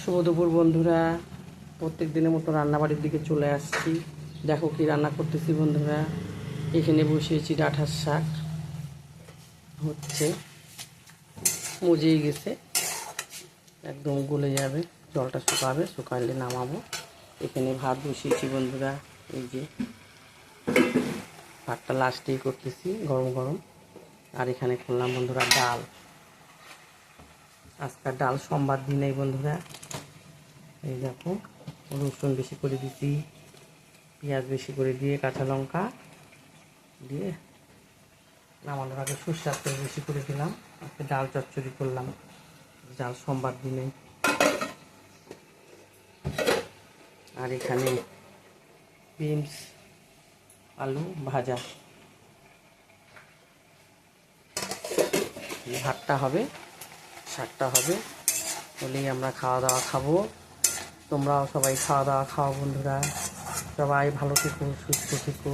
শুভ দুপুর বন্ধুরা, প্রত্যেক দিনের মতো রান্নাবাড়ির দিকে চলে আসছি। দেখো কি রান্না করতেছি বন্ধুরা। এখানে বসিয়েছি ডাঁটার শাক, হচ্ছে মজেই গেছে, একদম গলে যাবে, জলটা শুকাবে, শুকালে নামাবো। এখানে ভাত বসিয়েছি বন্ধুরা, এই যে ভাতটা লাস্টেই করতেছি গরম গরম। আর এখানে করলাম বন্ধুরা ডাল। আজকাল ডাল সোমবার দিনেই বন্ধুরা। এই দেখো, রসুন বেশি করে দিচ্ছি, পেঁয়াজ বেশি করে দিয়ে, কাঁচা লঙ্কা দিয়ে নামানোর আগে সরষের তেল বেশি করে দিলাম। আজকে ডাল চচ্চড়ি করলাম, ডাল সোমবার দিনে। আর এখানে বিনস আলু ভাজা। ভাতটা হবে, শাকটা হবে, বলেই আমরা খাওয়া দাওয়া খাবো। তোমরাও সবাই খাওয়া দাওয়া খাও বন্ধুরা। সবাই ভালো থেকো, সুস্থ থেকো।